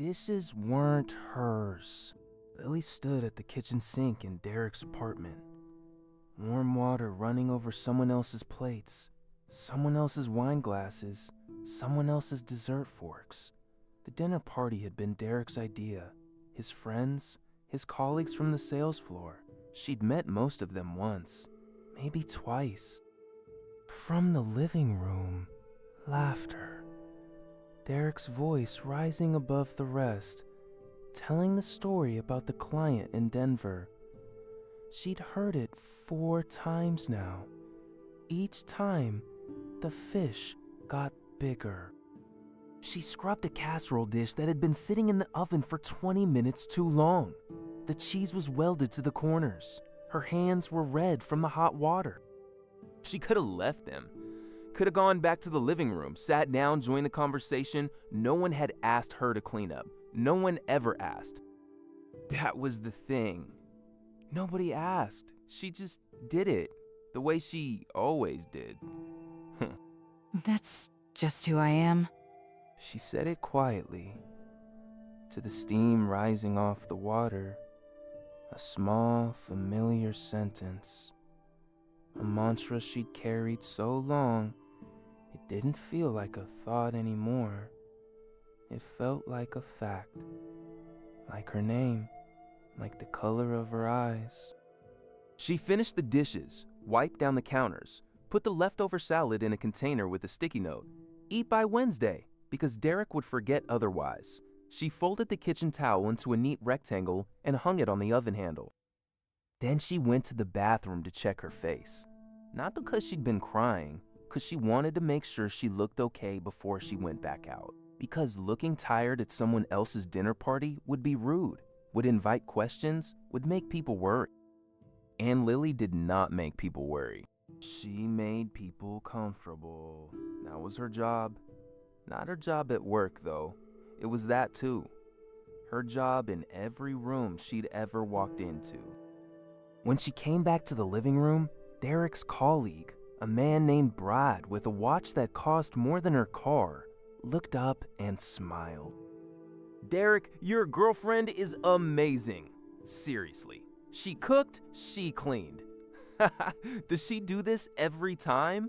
dishes weren't hers. Lily stood at the kitchen sink in Derek's apartment. Warm water running over someone else's plates, someone else's wine glasses, someone else's dessert forks. The dinner party had been Derek's idea. His friends, his colleagues from the sales floor. She'd met most of them once, maybe twice. From the living room, laughter. Derek's voice rising above the rest, telling the story about the client in Denver. She'd heard it 4 times now. Each time, the fish got bigger. She scrubbed a casserole dish that had been sitting in the oven for 20 minutes too long. The cheese was welded to the corners. Her hands were red from the hot water. She could have left them. Could have gone back to the living room, sat down, joined the conversation. No one had asked her to clean up. No one ever asked. That was the thing. Nobody asked. She just did it, the way she always did. That's just who I am. She said it quietly. To the steam rising off the water, a small, familiar sentence. A mantra she'd carried so long, it didn't feel like a thought anymore. It felt like a fact. Like her name, like the color of her eyes. She finished the dishes, wiped down the counters, put the leftover salad in a container with a sticky note. Eat by Wednesday, because Derek would forget otherwise. She folded the kitchen towel into a neat rectangle and hung it on the oven handle. Then she went to the bathroom to check her face. Not because she'd been crying, because she wanted to make sure she looked okay before she went back out. Because looking tired at someone else's dinner party would be rude, would invite questions, would make people worry. And Lily did not make people worry. She made people comfortable. That was her job. Not her job at work, though. It was that too. Her job in every room she'd ever walked into. When she came back to the living room, Derek's colleague, a man named Brad with a watch that cost more than her car, looked up and smiled. Derek, your girlfriend is amazing. Seriously. She cooked, she cleaned. Does she do this every time?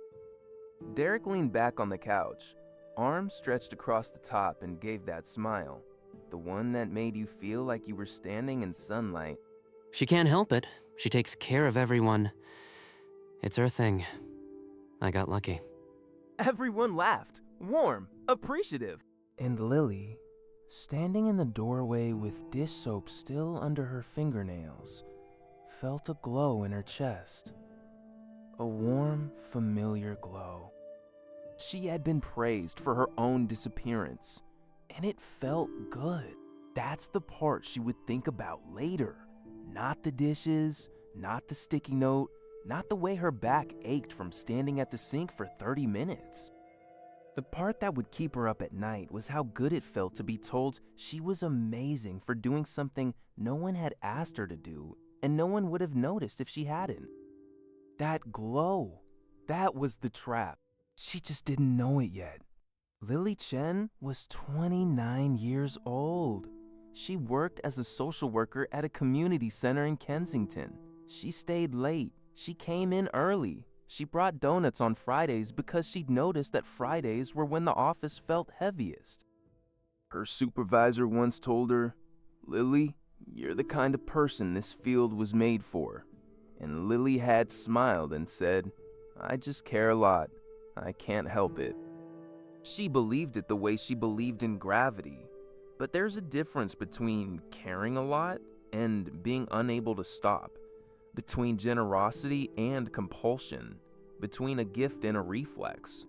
Derek leaned back on the couch, arms stretched across the top, and gave that smile. The one that made you feel like you were standing in sunlight. She can't help it. She takes care of everyone. It's her thing. I got lucky. Everyone laughed, warm, appreciative. And Lily, standing in the doorway with dish soap still under her fingernails, felt a glow in her chest. A warm, familiar glow. She had been praised for her own disappearance, and it felt good. That's the part she would think about later. Not the dishes, not the sticky note, not the way her back ached from standing at the sink for 30 minutes. The part that would keep her up at night was how good it felt to be told she was amazing for doing something no one had asked her to do, and no one would have noticed if she hadn't. That glow, that was the trap. She just didn't know it yet. Lily Chen was 29 years old. She worked as a social worker at a community center in Kensington. She stayed late. She came in early. She brought donuts on Fridays because she'd noticed that Fridays were when the office felt heaviest. Her supervisor once told her, "Lily, you're the kind of person this field was made for." And Lily had smiled and said, "I just care a lot. I can't help it." She believed it the way she believed in gravity. But there's a difference between caring a lot and being unable to stop. Between generosity and compulsion, between a gift and a reflex.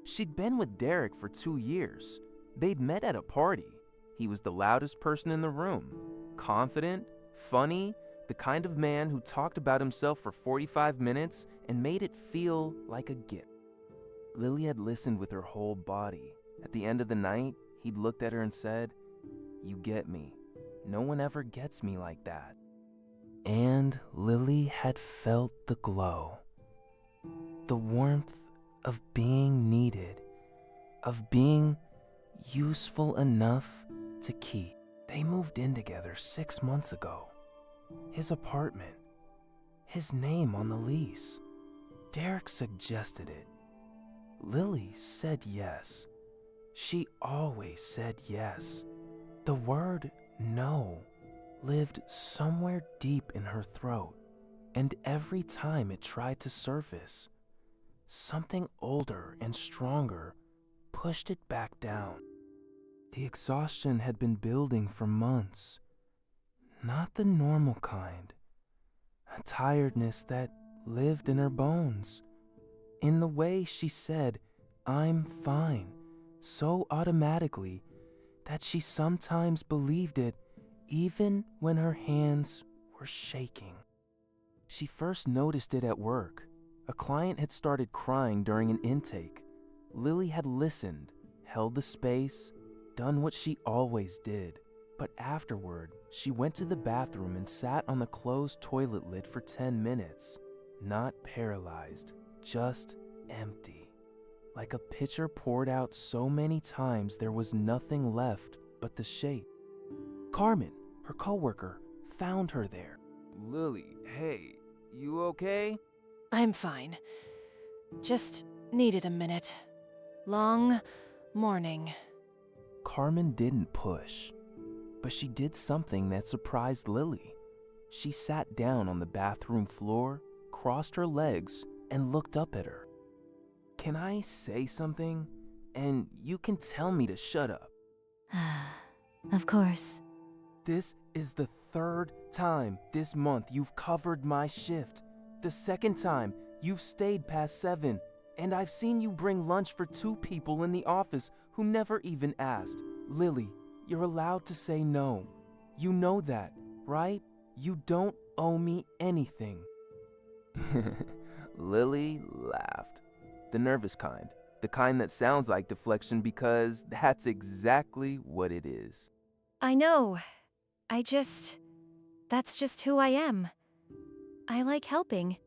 She'd been with Derek for 2 years. They'd met at a party. He was the loudest person in the room, confident, funny, the kind of man who talked about himself for 45 minutes and made it feel like a gift. Lily had listened with her whole body. At the end of the night, he'd looked at her and said, "You get me. No one ever gets me like that." And Lily had felt the glow. The warmth of being needed, of being useful enough to keep. They moved in together 6 months ago. His apartment. His name on the lease. Derek suggested it. Lily said yes. She always said yes. The word no lived somewhere deep in her throat, and every time it tried to surface, something older and stronger pushed it back down. The exhaustion had been building for months. Not the normal kind. A tiredness that lived in her bones. In the way she said, "I'm fine," so automatically that she sometimes believed it even when her hands were shaking. She first noticed it at work. A client had started crying during an intake. Lily had listened, held the space, done what she always did. But afterward, she went to the bathroom and sat on the closed toilet lid for 10 minutes. Not paralyzed, just empty. Like a pitcher poured out so many times there was nothing left but the shape. Carmen, her coworker, found her there. "Lily, hey, you okay?" I'm fine. Just needed a minute. Long morning. Carmen didn't push, but she did something that surprised Lily. She sat down on the bathroom floor, crossed her legs, and looked up at her. "Can I say something? And you can tell me to shut up." Of course. "This is the 3rd time this month you've covered my shift. The 2nd time you've stayed past 7, and I've seen you bring lunch for 2 people in the office who never even asked. Lily, you're allowed to say no. You know that, right? You don't owe me anything." Lily laughed. The nervous kind. The kind that sounds like deflection because that's exactly what it is. I know. That's just who I am. I like helping.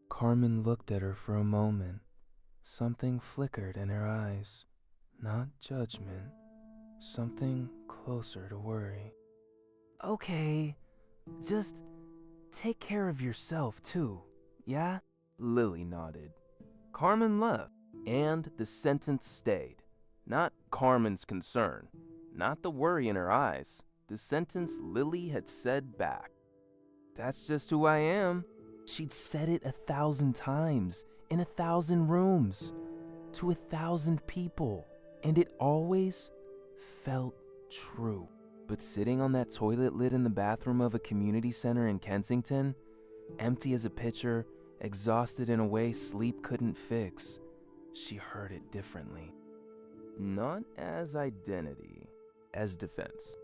Carmen looked at her for a moment. Something flickered in her eyes. Not judgment. Something closer to worry. "Okay, just take care of yourself too, yeah?" Lily nodded. Carmen left, and the sentence stayed. Not Carmen's concern, not the worry in her eyes. The sentence Lily had said back. "That's just who I am." She'd said it 1,000 times, in 1,000 rooms, to 1,000 people, and it always felt true. But sitting on that toilet lid in the bathroom of a community center in Kensington, empty as a pitcher, exhausted in a way sleep couldn't fix, she heard it differently. Not as identity, as defense.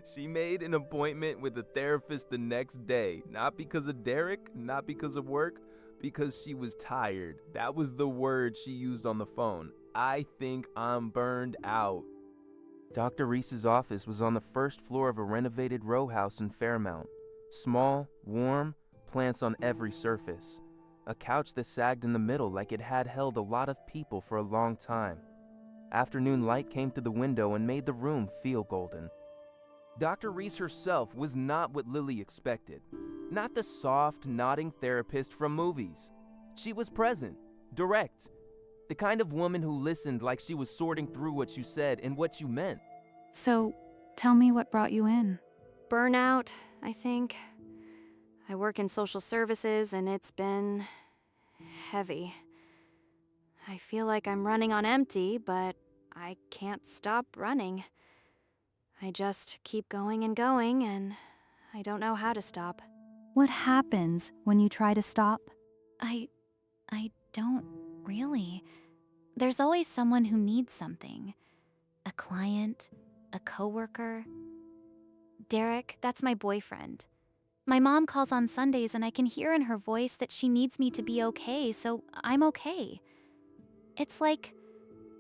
She made an appointment with a therapist the next day, not because of Derek, not because of work, because she was tired. That was the word she used on the phone. "I think I'm burned out." Dr. Reese's office was on the 1st floor of a renovated row house in Fairmount. Small, warm, plants on every surface. A couch that sagged in the middle like it had held a lot of people for a long time. Afternoon light came through the window and made the room feel golden. Dr. Reese herself was not what Lily expected. Not the soft, nodding therapist from movies. She was present, direct. The kind of woman who listened like she was sorting through what you said and what you meant. So, tell me what brought you in. Burnout, I think. I work in social services and it's been heavy. I feel like I'm running on empty, but I can't stop running. I just keep going and I don't know how to stop. What happens when you try to stop? I don't really. There's always someone who needs something. A client, a coworker. Derek, that's my boyfriend. My mom calls on Sundays and I can hear in her voice that she needs me to be okay, so I'm okay. It's like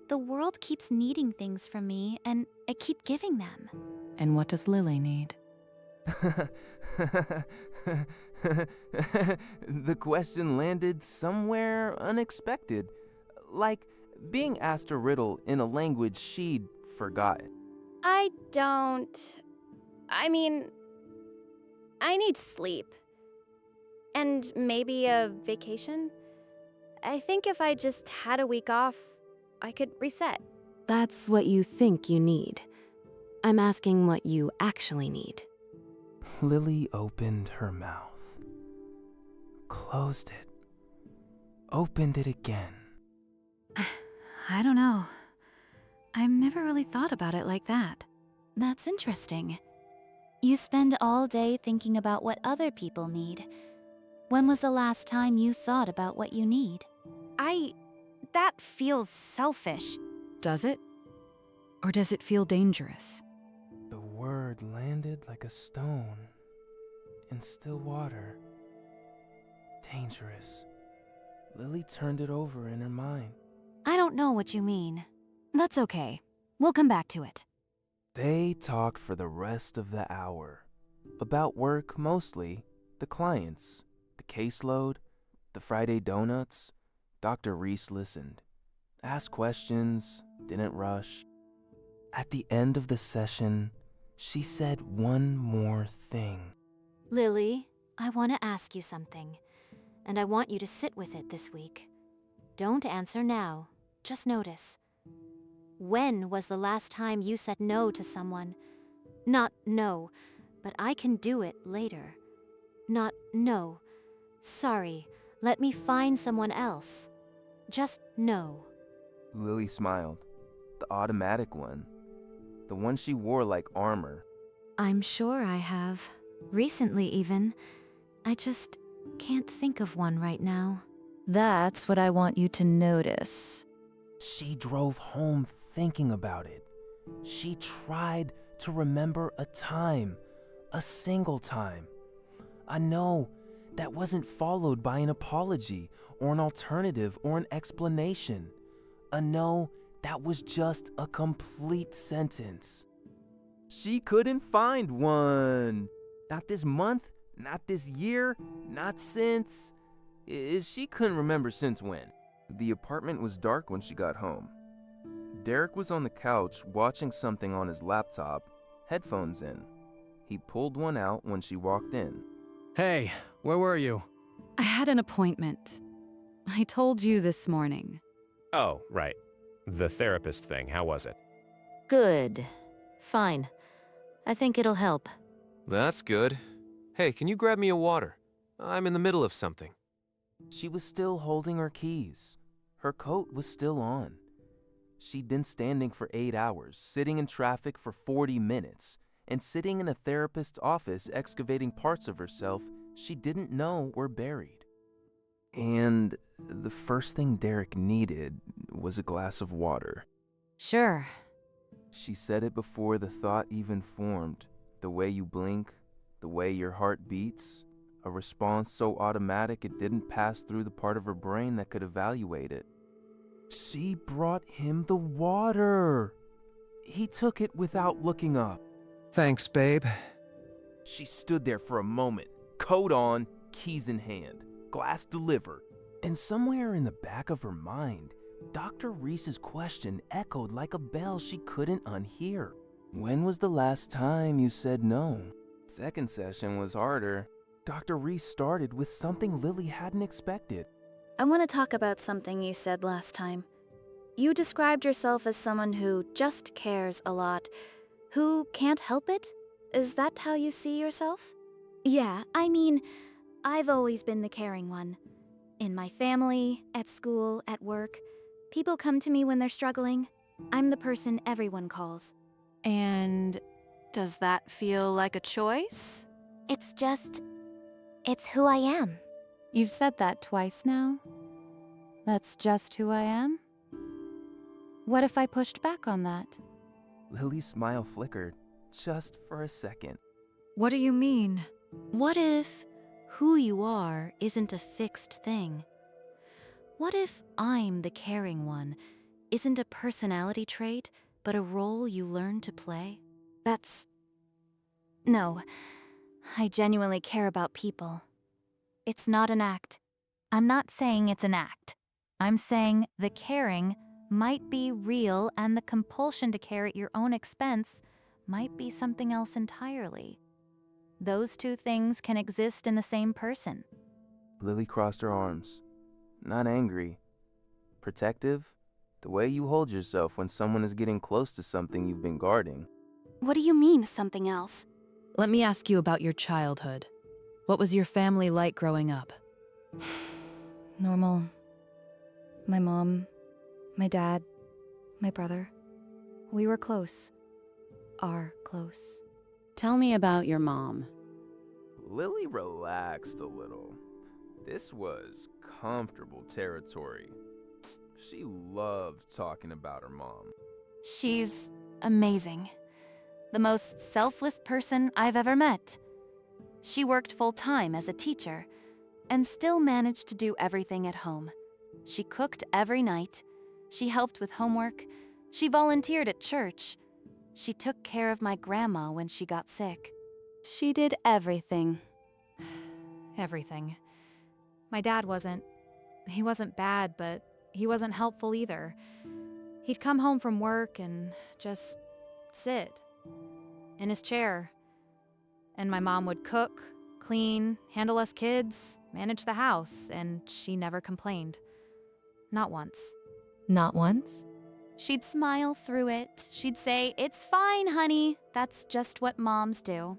the world keeps needing things from me and I keep giving them. And what does Lily need? The question landed somewhere unexpected, like being asked a riddle in a language she'd forgot. I don't. I mean, I need sleep. And maybe a vacation? I think if I just had a week off, I could reset. That's what you think you need. I'm asking what you actually need. Lily opened her mouth, closed it, opened it again. I don't know. I've never really thought about it like that. That's interesting. You spend all day thinking about what other people need. When was the last time you thought about what you need? That feels selfish. Does it? Or does it feel dangerous? The word landed like a stone in still water. Dangerous. Lily turned it over in her mind. I don't know what you mean. That's okay. We'll come back to it. They talked for the rest of the hour. About work mostly, the clients, the caseload, the Friday donuts. Dr. Reese listened, asked questions, didn't rush. At the end of the session, she said one more thing. Lily, I want to ask you something, and I want you to sit with it this week. Don't answer now, just notice. When was the last time you said no to someone? Not no, but I can do it later. Not no. Sorry, let me find someone else. Just no. Lily smiled. The automatic one. The one she wore like armor. I'm sure I have. Recently, even. I just can't think of one right now. That's what I want you to notice. She drove home thinking about it. She tried to remember a time, a single time. I know that wasn't followed by an apology or an alternative or an explanation. A no that was just a complete sentence. She couldn't find one. Not this month, not this year, not since. She couldn't remember since when. The apartment was dark when she got home. Derek was on the couch watching something on his laptop, headphones in. He pulled one out when she walked in. Hey, where were you? I had an appointment. I told you this morning. Oh, right. The therapist thing, how was it? Good. Fine. I think it'll help. That's good. Hey, can you grab me a water? I'm in the middle of something. She was still holding her keys. Her coat was still on. She'd been standing for 8 hours, sitting in traffic for 40 minutes, and sitting in a therapist's office excavating parts of herself she didn't know were buried. And the first thing Derek needed was a glass of water. Sure. She said it before the thought even formed. The way you blink, the way your heart beats, a response so automatic it didn't pass through the part of her brain that could evaluate it. She brought him the water. He took it without looking up. Thanks, babe. She stood there for a moment, coat on, keys in hand, glass delivered. And somewhere in the back of her mind, Dr. Reese's question echoed like a bell she couldn't unhear. When was the last time you said no? Second session was harder. Dr. Reese started with something Lily hadn't expected. I want to talk about something you said last time. You described yourself as someone who just cares a lot, who can't help it? Is that how you see yourself? Yeah, I mean, I've always been the caring one. In my family, at school, at work, people come to me when they're struggling. I'm the person everyone calls. And does that feel like a choice? It's who I am. You've said that twice now. That's just who I am? What if I pushed back on that? Lily's smile flickered, just for a second. What do you mean? What if who you are isn't a fixed thing? What if I'm the caring one isn't a personality trait, but a role you learn to play? No. I genuinely care about people. It's not an act. I'm not saying it's an act. I'm saying the caring might be real, and the compulsion to care at your own expense might be something else entirely. Those two things can exist in the same person. Lily crossed her arms. Not angry. Protective. The way you hold yourself when someone is getting close to something you've been guarding. What do you mean, something else? Let me ask you about your childhood. What was your family like growing up? Normal. My mom, my dad, my brother. We were close. Are close. Tell me about your mom. Lily relaxed a little. This was comfortable territory. She loved talking about her mom. She's amazing. The most selfless person I've ever met. She worked full-time as a teacher and still managed to do everything at home. She cooked every night. She helped with homework. She volunteered at church. She took care of my grandma when she got sick. She did everything. Everything. My dad wasn't. He wasn't bad, but he wasn't helpful either. He'd come home from work and just sit in his chair. And my mom would cook, clean, handle us kids, manage the house, and she never complained. Not once. Not once? She'd smile through it. She'd say, "It's fine, honey. That's just what moms do."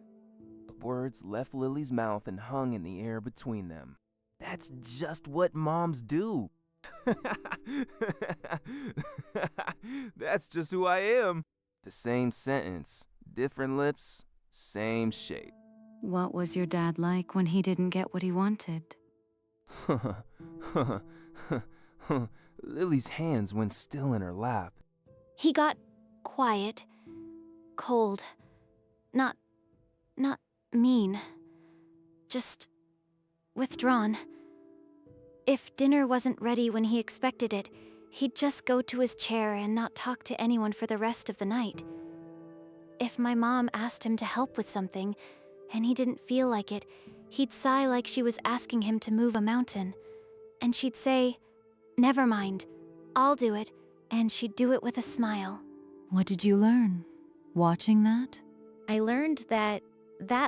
The words left Lily's mouth and hung in the air between them. That's just what moms do. That's just who I am. The same sentence, different lips, same shape. What was your dad like when he didn't get what he wanted? Lily's hands went still in her lap. He got quiet, cold, not mean, just withdrawn. If dinner wasn't ready when he expected it, he'd just go to his chair and not talk to anyone for the rest of the night. If my mom asked him to help with something, and he didn't feel like it, he'd sigh like she was asking him to move a mountain. And she'd say, "Never mind, I'll do it," and she'd do it with a smile. What did you learn? Watching that? I learned that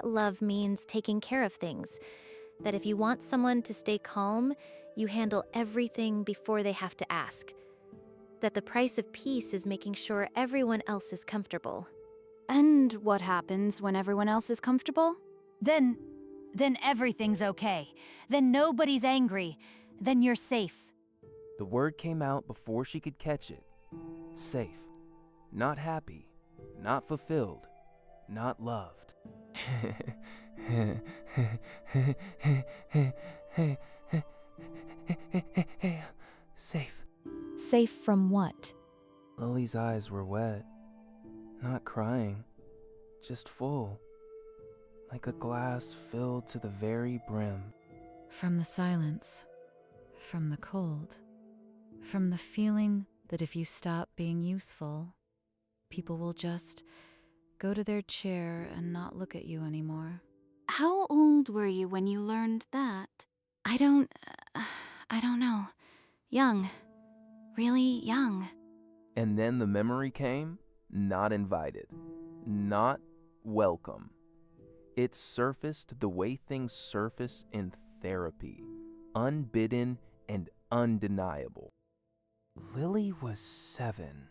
love means taking care of things. That if you want someone to stay calm, you handle everything before they have to ask. That the price of peace is making sure everyone else is comfortable. And what happens when everyone else is comfortable? Then everything's okay. Then nobody's angry. Then you're safe. The word came out before she could catch it. Safe. Not happy. Not fulfilled. Not loved. Safe. Safe from what? Lily's eyes were wet. Not crying. Just full. Like a glass filled to the very brim. From the silence. From the cold. From the feeling that if you stop being useful, people will just go to their chair and not look at you anymore. How old were you when you learned that? I don't know. Young. Really young. And then the memory came, not invited, not welcome. It surfaced the way things surface in therapy, unbidden and undeniable. Lily was 7.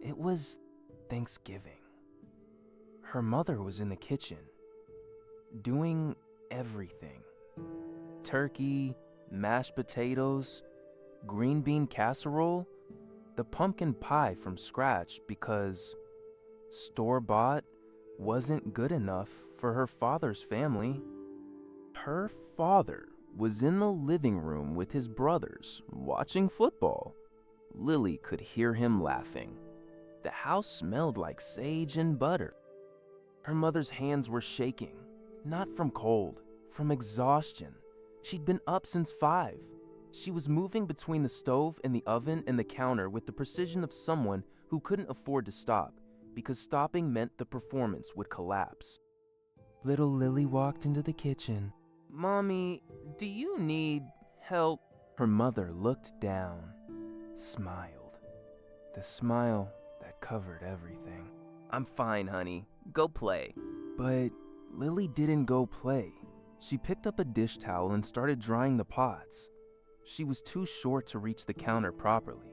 It was Thanksgiving. Her mother was in the kitchen, doing everything. Turkey, mashed potatoes, green bean casserole, the pumpkin pie from scratch because store-bought wasn't good enough for her father's family. Her father was in the living room with his brothers watching football. Lily could hear him laughing. The house smelled like sage and butter. Her mother's hands were shaking, not from cold, from exhaustion. She'd been up since 5. She was moving between the stove and the oven and the counter with the precision of someone who couldn't afford to stop, because stopping meant the performance would collapse. Little Lily walked into the kitchen. "Mommy, do you need help?" Her mother looked down. smiled. The smile that covered everything. "I'm fine, honey. Go play." But Lily didn't go play. She picked up a dish towel and started drying the pots. She was too short to reach the counter properly.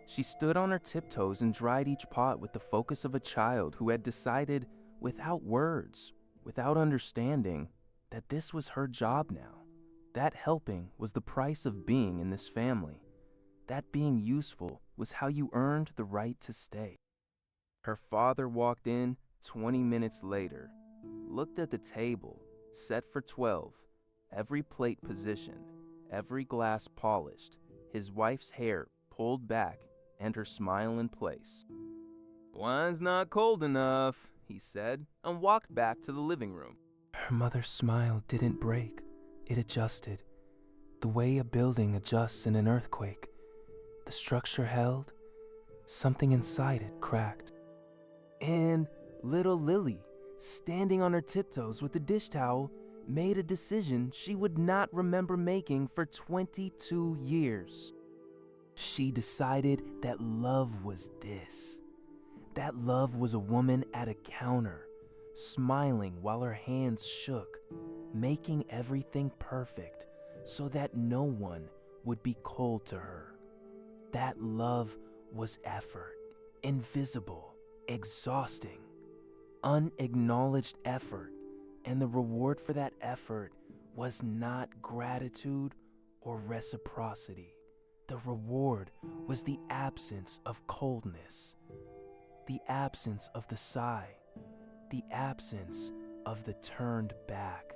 She stood on her tiptoes and dried each pot with the focus of a child who had decided, without words, without understanding, that this was her job now. That helping was the price of being in this family. That being useful was how you earned the right to stay. Her father walked in 20 minutes later, looked at the table, set for 12, every plate positioned, every glass polished, his wife's hair pulled back, and her smile in place. "Wine's not cold enough," he said, and walked back to the living room. Her mother's smile didn't break. It adjusted. The way a building adjusts in an earthquake. The structure held. Something inside it cracked. And little Lily, standing on her tiptoes with a dish towel, made a decision she would not remember making for 22 years. She decided that love was this. That love was a woman at a counter, smiling while her hands shook, making everything perfect so that no one would be cold to her. That love was effort, invisible, exhausting, unacknowledged effort, and the reward for that effort was not gratitude or reciprocity. The reward was the absence of coldness, the absence of the sigh, the absence of the turned back.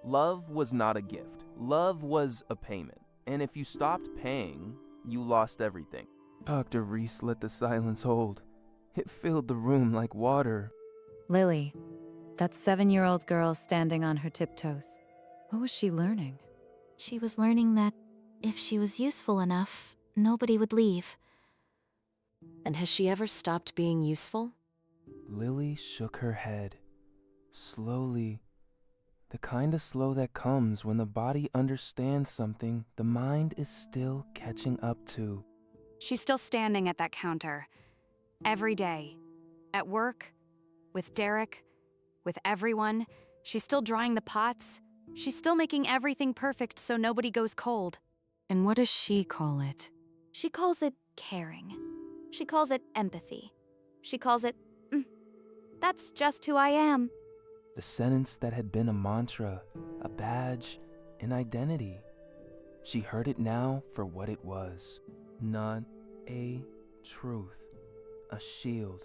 Love was not a gift. Love was a payment. And if you stopped paying, you lost everything. Dr. Reese let the silence hold. It filled the room like water. Lily, that 7-year-old girl standing on her tiptoes. What was she learning? She was learning that if she was useful enough, nobody would leave. And has she ever stopped being useful? Lily shook her head. Slowly. The kind of slow that comes when the body understands something the mind is still catching up to. She's still standing at that counter. Every day. At work. With Derek. With everyone. She's still drying the pots. She's still making everything perfect so nobody goes cold. And what does she call it? She calls it caring. She calls it empathy. She calls it, that's just who I am. The sentence that had been a mantra, a badge, an identity. She heard it now for what it was. Not a truth. A shield.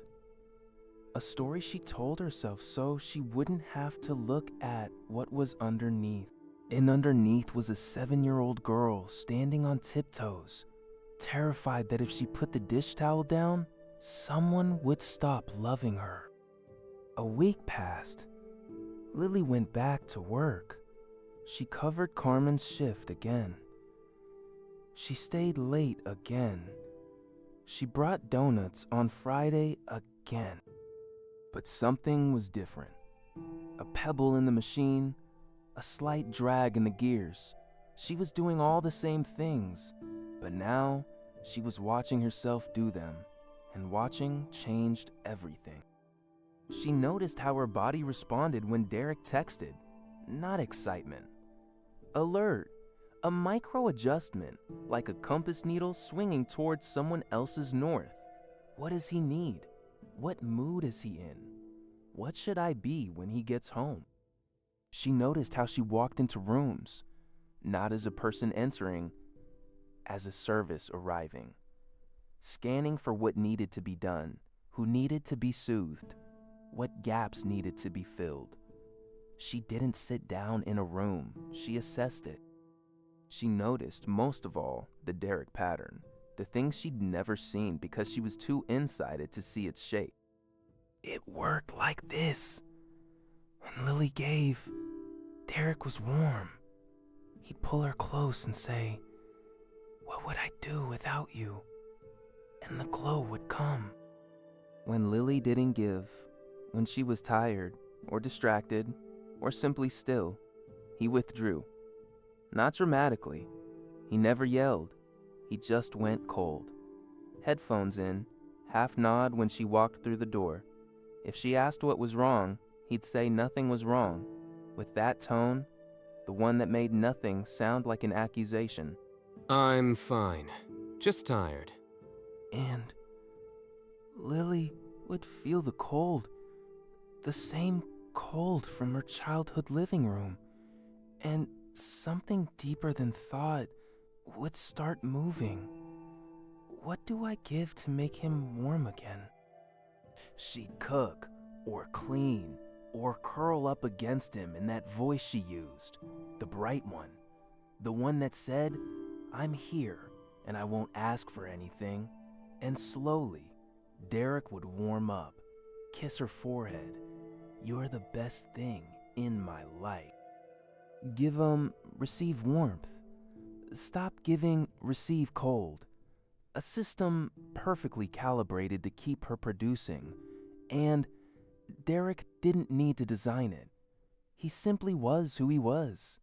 A story she told herself so she wouldn't have to look at what was underneath. And underneath was a 7-year-old girl standing on tiptoes, terrified that if she put the dish towel down, someone would stop loving her. A week passed. Lily went back to work. She covered Carmen's shift again. She stayed late again. She brought donuts on Friday again. But something was different. A pebble in the machine, a slight drag in the gears. She was doing all the same things, but now she was watching herself do them, and watching changed everything. She noticed how her body responded when Derek texted. Not excitement. Alert. A micro adjustment, like a compass needle swinging towards someone else's north. What does he need? What mood is he in? What should I be when he gets home? She noticed how she walked into rooms, not as a person entering, as a service arriving, scanning for what needed to be done, who needed to be soothed, what gaps needed to be filled. She didn't sit down in a room, she assessed it. She noticed, most of all, the Derek pattern, the things she'd never seen because she was too inside to see its shape. It worked like this. When Lily gave, Derek was warm. He'd pull her close and say, "What would I do without you?" And the glow would come. When Lily didn't give, when she was tired, or distracted, or simply still, he withdrew. Not dramatically. He never yelled. he just went cold. Headphones in, half nod when she walked through the door. If she asked what was wrong, he'd say nothing was wrong, with that tone, the one that made nothing sound like an accusation. I'm fine. Just tired. And Lily would feel the cold, the same cold from her childhood living room, and something deeper than thought would start moving. What do I give to make him warm again? She'd cook, or clean, or curl up against him in that voice she used, the bright one, the one that said, "I'm here, and I won't ask for anything." And slowly, Derek would warm up, kiss her forehead. "You're the best thing in my life." Give receive warmth. Stop giving, receive cold. A system perfectly calibrated to keep her producing. And Derek didn't need to design it. He simply was who he was.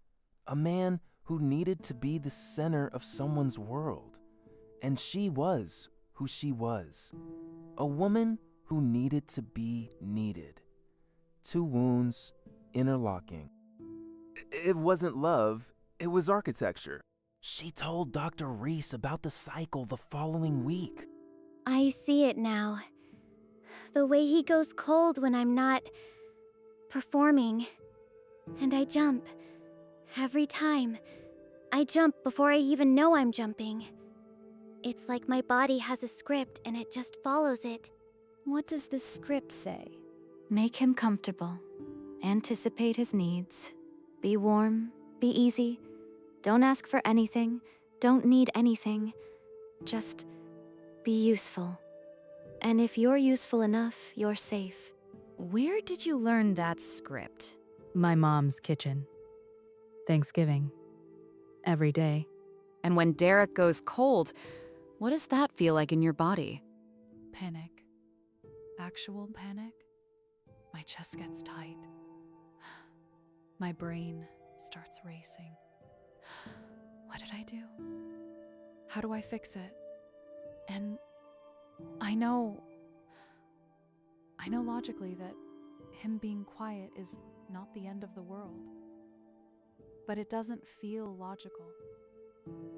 A man who needed to be the center of someone's world. And she was who she was. A woman who needed to be needed. Two wounds interlocking. It wasn't love, it was architecture. She told Dr. Reese about the cycle the following week. I see it now. The way he goes cold when I'm not performing. And I jump. Every time. I jump before I even know I'm jumping. It's like my body has a script and it just follows it. What does the script say? Make him comfortable. Anticipate his needs. Be warm. Be easy. Don't ask for anything. Don't need anything. Just be useful. And if you're useful enough, you're safe. Where did you learn that script? My mom's kitchen. Thanksgiving. Every day. And when Derek goes cold, what does that feel like in your body? Panic. Actual panic. My chest gets tight. My brain starts racing. What did I do? How do I fix it? And I know logically that him being quiet is not the end of the world. But it doesn't feel logical.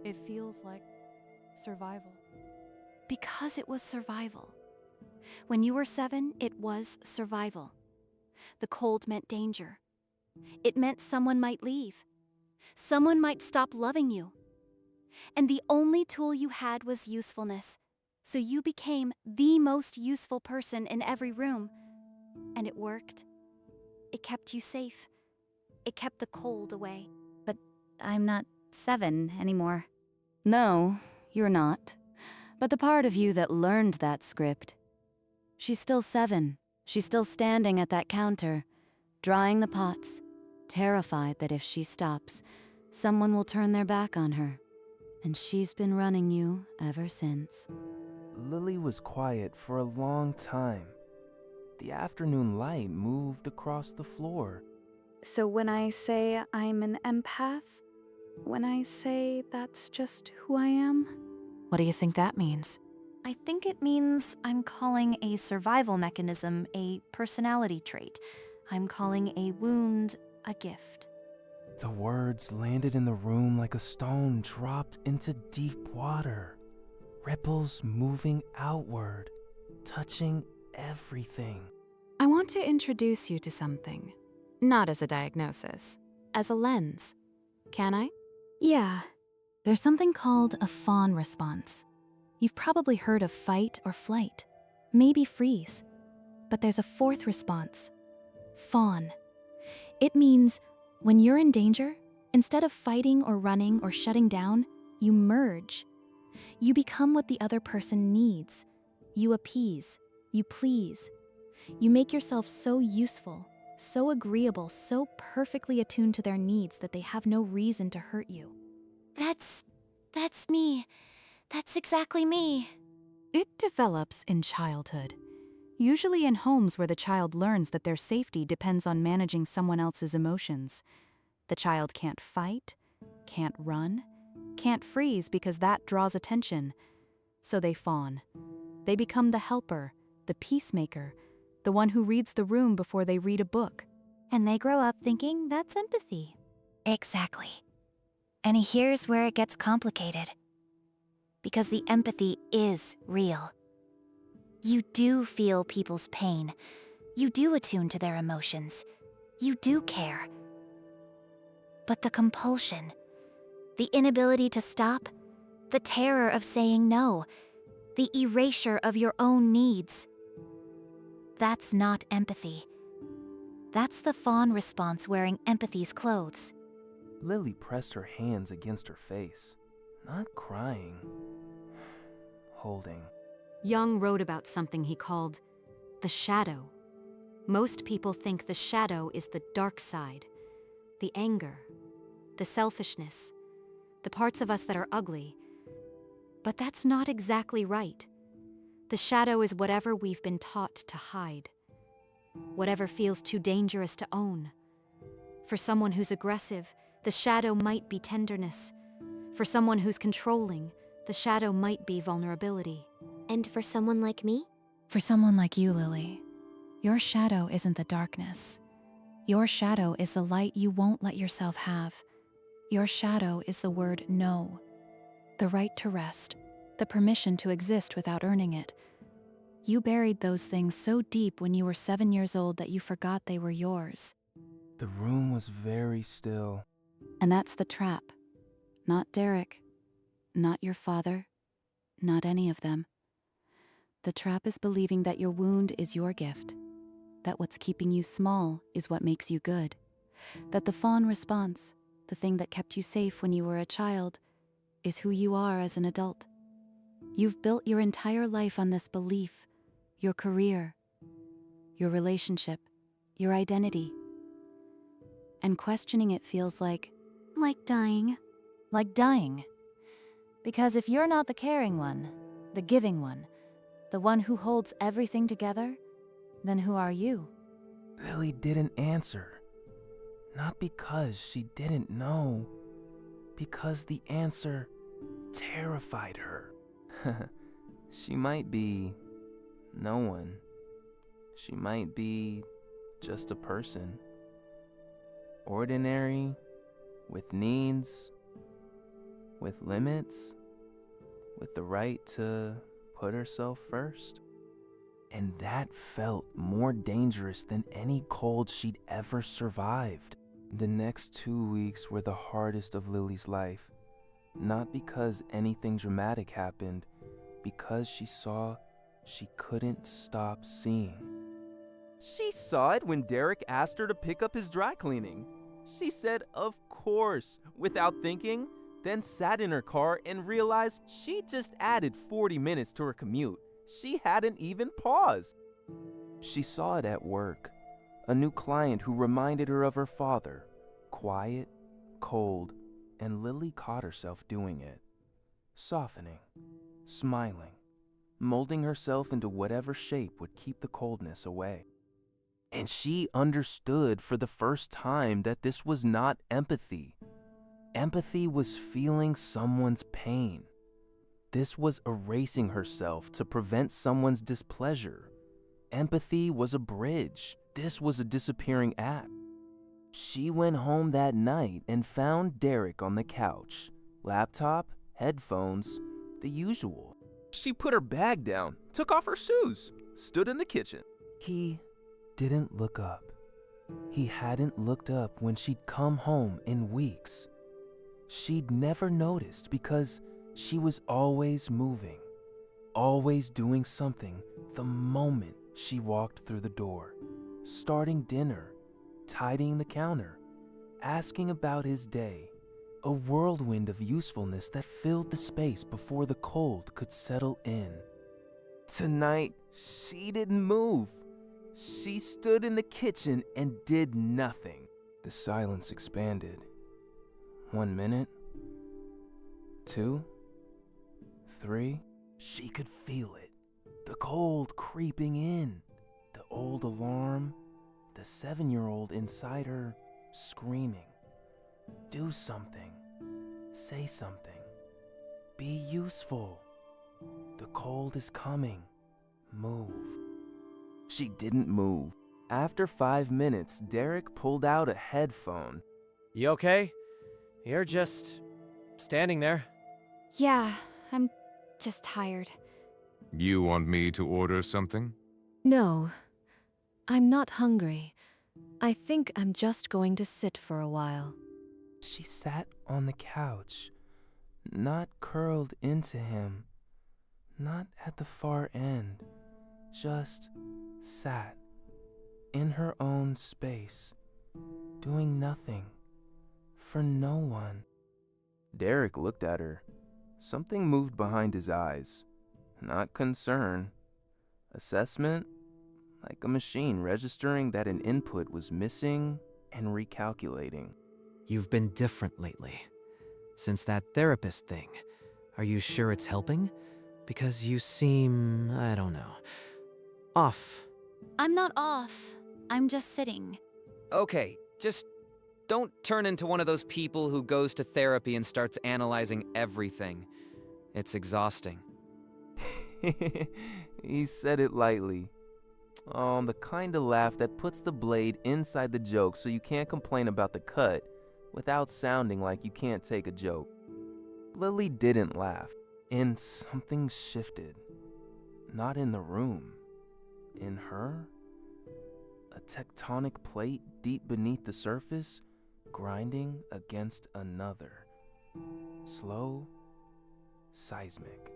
It feels like survival. Because it was survival. When you were 7, it was survival. The cold meant danger. It meant someone might leave. Someone might stop loving you. And the only tool you had was usefulness. So you became the most useful person in every room. And it worked. It kept you safe. It kept the cold away. But I'm not 7 anymore. No, you're not. But the part of you that learned that script. She's still 7. She's still standing at that counter, drying the pots, terrified that if she stops, someone will turn their back on her. And she's been running you ever since. Lily was quiet for a long time. The afternoon light moved across the floor. So when I say I'm an empath, when I say that's just who I am? What do you think that means? I think it means I'm calling a survival mechanism a personality trait. I'm calling a wound a gift. The words landed in the room like a stone dropped into deep water. Ripples moving outward, touching everything. I want to introduce you to something. Not as a diagnosis, as a lens. Can I? Yeah. There's something called a fawn response. You've probably heard of fight or flight, maybe freeze. But there's a fourth response, fawn. It means when you're in danger, instead of fighting or running or shutting down, you merge. You become what the other person needs. You appease, you please. You make yourself so useful, so agreeable, so perfectly attuned to their needs that they have no reason to hurt you. That's me. That's exactly me. It develops in childhood, usually in homes where the child learns that their safety depends on managing someone else's emotions. The child can't fight, can't run, can't freeze because that draws attention. So they fawn. They become the helper, the peacemaker, the one who reads the room before they read a book. And they grow up thinking that's empathy. Exactly. And here's where it gets complicated. Because the empathy is real. You do feel people's pain. You do attune to their emotions. You do care. But the compulsion, the inability to stop, the terror of saying no, the erasure of your own needs, that's not empathy. That's the fawn response wearing empathy's clothes. Lily pressed her hands against her face, not crying, holding. Jung wrote about something he called the shadow. Most people think the shadow is the dark side, the anger, the selfishness, the parts of us that are ugly. But that's not exactly right. The shadow is whatever we've been taught to hide, whatever feels too dangerous to own. For someone who's aggressive, the shadow might be tenderness. For someone who's controlling, the shadow might be vulnerability. And for someone like me? For someone like you, Lily, your shadow isn't the darkness. Your shadow is the light you won't let yourself have. Your shadow is the word no, the right to rest, the permission to exist without earning it. You buried those things so deep when you were 7 years old that you forgot they were yours. The room was very still. And that's the trap. Not Derek, not your father, not any of them. The trap is believing that your wound is your gift, that what's keeping you small is what makes you good, that the fawn response, the thing that kept you safe when you were a child, is who you are as an adult. You've built your entire life on this belief, your career, your relationship, your identity. And questioning it feels like dying. Like dying. Because if you're not the caring one, the giving one, the one who holds everything together, then who are you? Lily didn't answer. Not because she didn't know, because the answer terrified her. She might be no one. She might be just a person. Ordinary, with needs, with limits, with the right to put herself first. And that felt more dangerous than any cold she'd ever survived. The next 2 weeks were the hardest of Lily's life. Not because anything dramatic happened, because she saw she couldn't stop seeing. She saw it when Derek asked her to pick up his dry cleaning. She said, of course, without thinking, then sat in her car and realized she just added 40 minutes to her commute. She hadn't even paused. She saw it at work. A new client who reminded her of her father. Quiet, cold, and Lily caught herself doing it. Softening, smiling, molding herself into whatever shape would keep the coldness away. And she understood for the first time that this was not empathy. Empathy was feeling someone's pain. This was erasing herself to prevent someone's displeasure. Empathy was a bridge. This was a disappearing act. She went home that night and found Derek on the couch. Laptop, headphones, the usual. She put her bag down, took off her shoes, stood in the kitchen. He didn't look up. He hadn't looked up when she'd come home in weeks. She'd never noticed because she was always moving, always doing something the moment she walked through the door. Starting dinner, tidying the counter, asking about his day. A whirlwind of usefulness that filled the space before the cold could settle in. Tonight, she didn't move. She stood in the kitchen and did nothing. The silence expanded. 1 minute, 2, 3. She could feel it. The cold creeping in. The old alarm. The 7-year-old inside her screaming. Do something. Say something. Be useful. The cold is coming. Move. She didn't move. After 5 minutes, Derek pulled out a headphone. You okay? You're just standing there. Yeah, I'm just tired. You want me to order something? No, I'm not hungry. I think I'm just going to sit for a while. She sat on the couch, not curled into him, not at the far end, just sat in her own space, doing nothing, for no one. Derek looked at her. Something moved behind his eyes. Not concern. Assessment, like a machine registering that an input was missing and recalculating. You've been different lately. Since that therapist thing. Are you sure it's helping? Because you seem, I don't know, off. I'm not off. I'm just sitting. Okay, just don't turn into one of those people who goes to therapy and starts analyzing everything. It's exhausting. He said it lightly. Oh, the kind of laugh that puts the blade inside the joke so you can't complain about the cut without sounding like you can't take a joke. Lily didn't laugh, and something shifted. Not in the room. In her? A tectonic plate deep beneath the surface, grinding against another. Slow, seismic,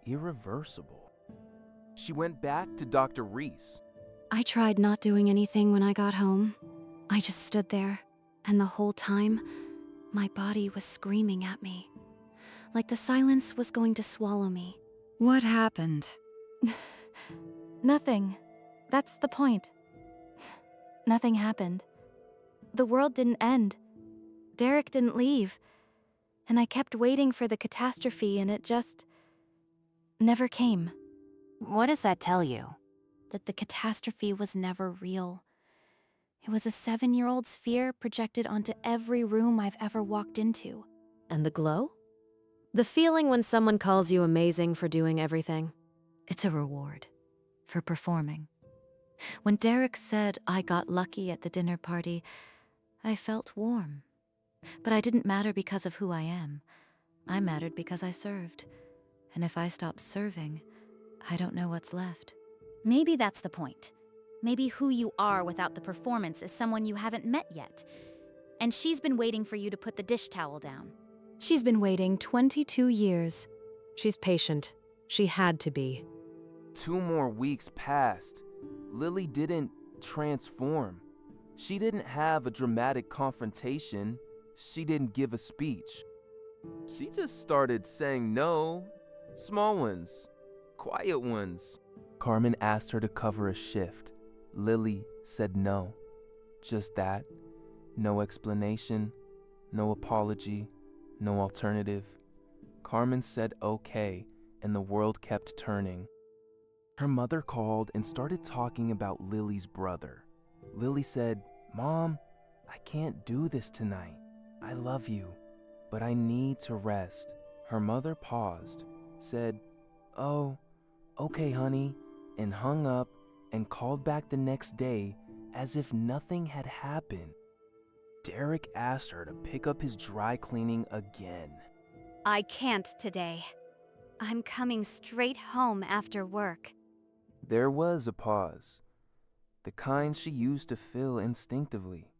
irreversible. She went back to Dr. Reese. I tried not doing anything when I got home. I just stood there, and the whole time, my body was screaming at me. Like the silence was going to swallow me. What happened? Nothing. That's the point. Nothing happened. The world didn't end. Derek didn't leave. And I kept waiting for the catastrophe, and it just never came. What does that tell you? That the catastrophe was never real. It was a 7-year-old's fear projected onto every room I've ever walked into. And the glow? The feeling when someone calls you amazing for doing everything. It's a reward for performing. When Derek said I got lucky at the dinner party, I felt warm. But I didn't matter because of who I am. I mattered because I served. And if I stop serving, I don't know what's left. Maybe that's the point. Maybe who you are without the performance is someone you haven't met yet. And she's been waiting for you to put the dish towel down. She's been waiting 22 years. She's patient. She had to be. 2 more weeks passed. Lily didn't transform. She didn't have a dramatic confrontation. She didn't give a speech. She just started saying no. Small ones. Quiet ones. Carmen asked her to cover a shift. Lily said no. Just that. No explanation. No apology. No alternative. Carmen said okay, and the world kept turning. Her mother called and started talking about Lily's brother. Lily said, "Mom, I can't do this tonight. I love you, but I need to rest." Her mother paused, said, "Oh, okay, honey," and hung up and called back the next day as if nothing had happened. Derek asked her to pick up his dry cleaning again. I can't today. I'm coming straight home after work. There was a pause, the kind she used to feel instinctively,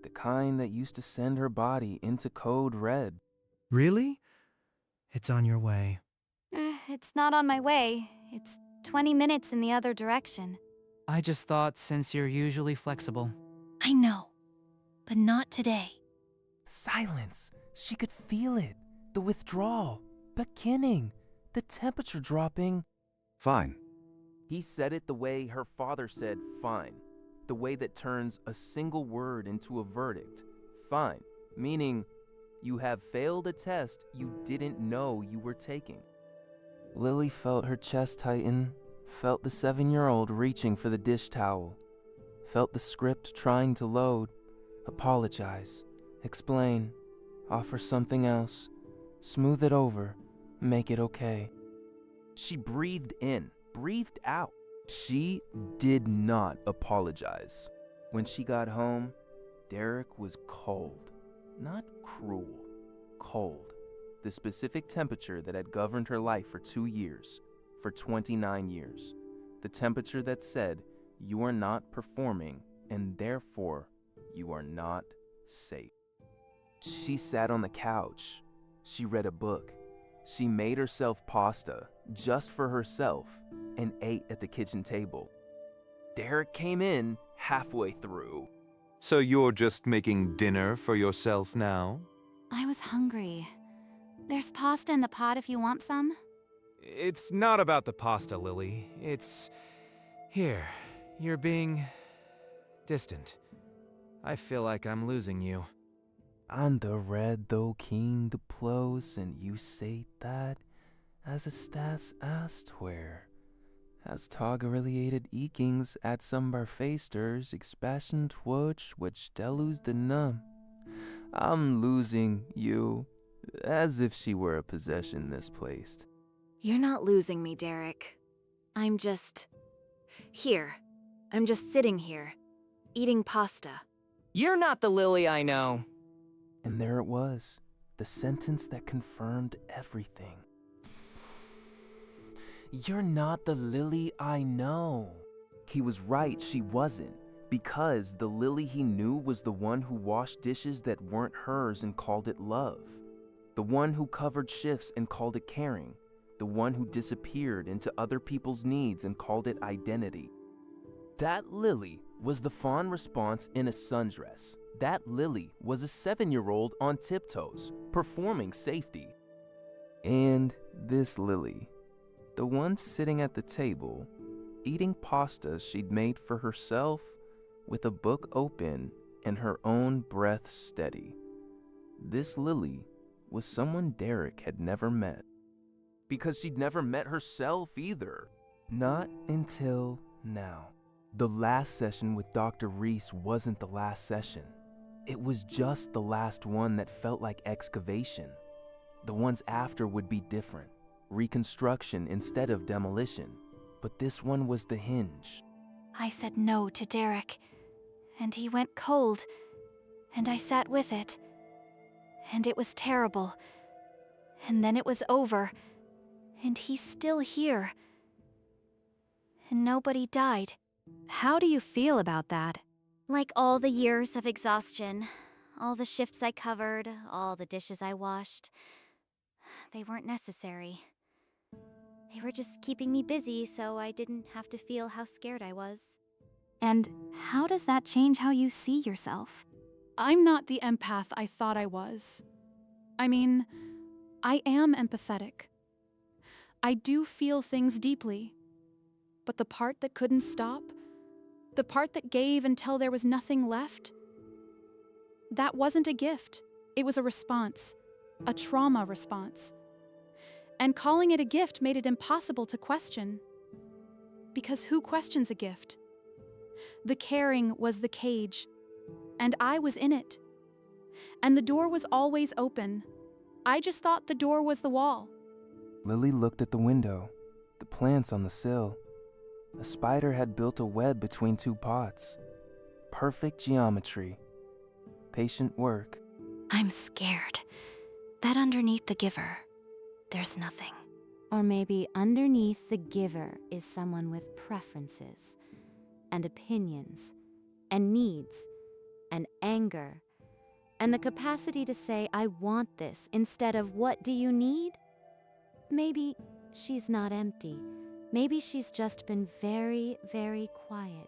the kind that used to send her body into code red. Really? It's on your way. It's not on my way. It's 20 minutes in the other direction. I just thought since you're usually flexible. I know, but not today. Silence. She could feel it. The withdrawal. Beginning. The temperature dropping. Fine. He said it the way her father said fine. The way that turns a single word into a verdict. Fine. Meaning, you have failed a test you didn't know you were taking. Lily felt her chest tighten, felt the 7-year-old reaching for the dish towel, felt the script trying to load, apologize, explain, offer something else, Smooth it over, make it okay. She breathed in, breathed out. She did not apologize. When she got home, Derek was cold. Not cruel, cold. The specific temperature that had governed her life for 2 years, for 29 years. The temperature that said, you are not performing, and therefore, you are not safe. She sat on the couch. She read a book. She made herself pasta, just for herself, and ate at the kitchen table. Derek came in halfway through. So you're just making dinner for yourself now? I was hungry. There's pasta in the pot if you want some. It's not about the pasta, Lily. It's... Here, you're being... distant. I feel like I'm losing you. Anda red though keen to close, and you say that as a stats asked where. As tagariliated ekings at some barfasters, expansion twitch which delus the numb. I'm losing you, as if she were a possession misplaced. You're not losing me, Derek. I'm just... here. I'm just sitting here, eating pasta. You're not the Lily I know. And there it was, the sentence that confirmed everything. You're not the Lily I know. He was right, she wasn't. Because the Lily he knew was the one who washed dishes that weren't hers and called it love. The one who covered shifts and called it caring. The one who disappeared into other people's needs and called it identity. That Lily was the fawn response in a sundress. That Lily was a 7-year-old on tiptoes, performing safety. And this Lily, the one sitting at the table, eating pasta she'd made for herself, with a book open and her own breath steady. This Lily was someone Derek had never met. Because she'd never met herself either. Not until now. The last session with Dr. Reese wasn't the last session. It was just the last one that felt like excavation. The ones after would be different. Reconstruction instead of demolition. But this one was the hinge. I said no to Derek, and he went cold, and I sat with it. And it was terrible. And then it was over, and he's still here. And nobody died. How do you feel about that? Like all the years of exhaustion, all the shifts I covered, all the dishes I washed, they weren't necessary. They were just keeping me busy so I didn't have to feel how scared I was. And how does that change how you see yourself? I'm not the empath I thought I was. I mean, I am empathetic. I do feel things deeply. But the part that couldn't stop, the part that gave until there was nothing left, that wasn't a gift. It was a response, a trauma response. And calling it a gift made it impossible to question. Because who questions a gift? The caring was the cage, and I was in it. And the door was always open. I just thought the door was the wall. Lily looked at the window, the plants on the sill. A spider had built a web between 2 pots. Perfect geometry. Patient work. I'm scared that underneath the giver, there's nothing. Or maybe underneath the giver is someone with preferences, and opinions, and needs, and anger, and the capacity to say, I want this, instead of, what do you need? Maybe she's not empty. Maybe she's just been very, very quiet.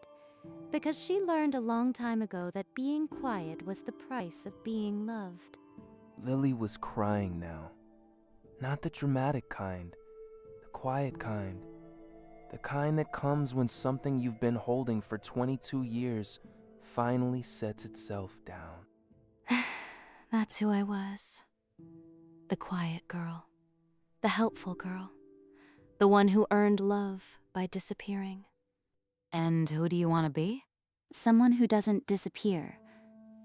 Because she learned a long time ago that being quiet was the price of being loved. Lily was crying now. Not the dramatic kind, the quiet kind. The kind that comes when something you've been holding for 22 years finally sets itself down. That's who I was. The quiet girl. The helpful girl. The one who earned love by disappearing. And who do you want to be? Someone who doesn't disappear.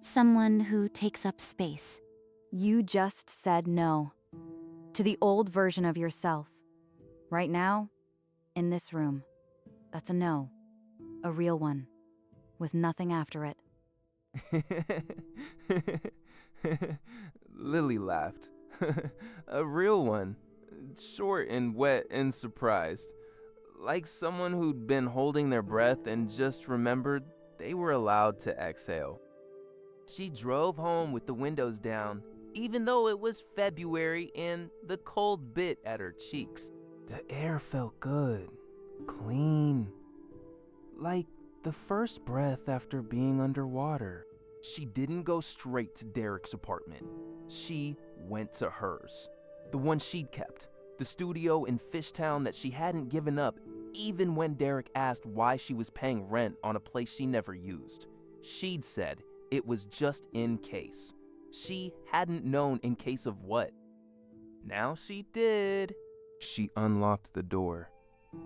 Someone who takes up space. You just said no. To the old version of yourself. Right now, in this room. That's a no. A real one. With nothing after it. Lily laughed. A real one. Short and wet and surprised. Like someone who'd been holding their breath and just remembered they were allowed to exhale. She drove home with the windows down, even though it was February and the cold bit at her cheeks. The air felt good, clean, like the first breath after being underwater. She didn't go straight to Derek's apartment. She went to hers, the one she'd kept, the studio in Fishtown that she hadn't given up even when Derek asked why she was paying rent on a place she never used. She'd said it was just in case. She hadn't known in case of what. Now she did. She unlocked the door.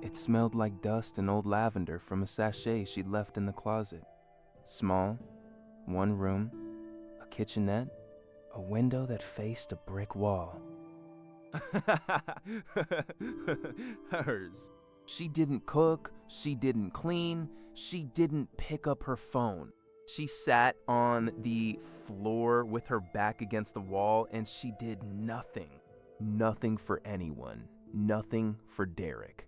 It smelled like dust and old lavender from a sachet she'd left in the closet. Small, one room, a kitchenette, a window that faced a brick wall. Hers. She didn't cook, she didn't clean, she didn't pick up her phone. She sat on the floor with her back against the wall and she did nothing. Nothing for anyone. Nothing for Derek.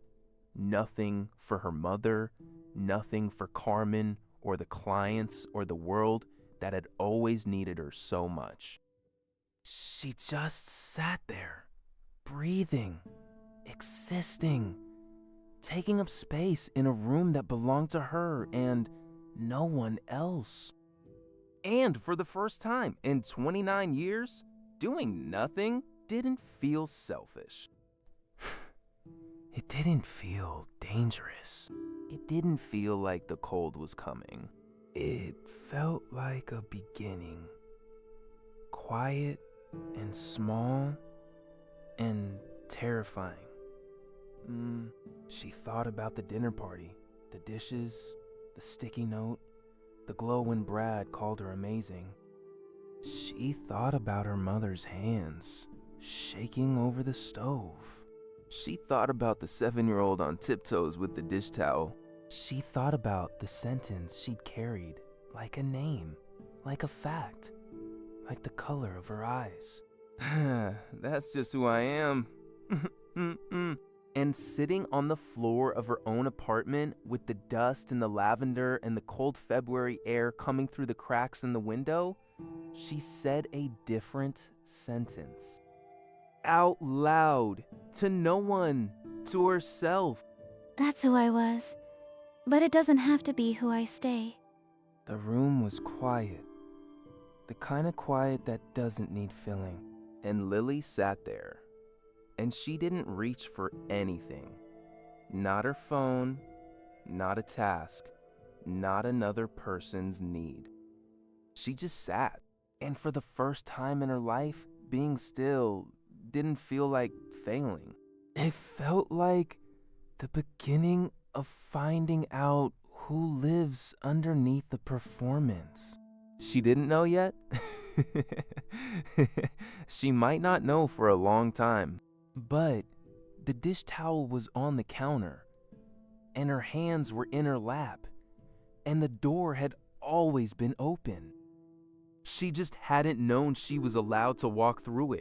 Nothing for her mother. Nothing for Carmen or the clients or the world that had always needed her so much. She just sat there, breathing, existing, taking up space in a room that belonged to her and no one else. And for the first time in 29 years, doing nothing didn't feel selfish. It didn't feel dangerous. It didn't feel like the cold was coming. It felt like a beginning. Quiet and small and terrifying. She thought about the dinner party, the dishes, the sticky note, the glow when Brad called her amazing. She thought about her mother's hands, shaking over the stove. She thought about the 7-year-old on tiptoes with the dish towel. She thought about the sentence she'd carried, like a name, like a fact, like the color of her eyes. That's just who I am. And sitting on the floor of her own apartment with the dust and the lavender and the cold February air coming through the cracks in the window, she said a different sentence. Out loud, to no one, to herself. That's who I was. But it doesn't have to be who I stay. The room was quiet. The kind of quiet that doesn't need filling. And Lily sat there. And she didn't reach for anything. Not her phone, not a task, not another person's need. She just sat. And for the first time in her life, being still didn't feel like failing. It felt like the beginning of finding out who lives underneath the performance. She didn't know yet. She might not know for a long time. But the dish towel was on the counter, and her hands were in her lap, and the door had always been open. She just hadn't known she was allowed to walk through it.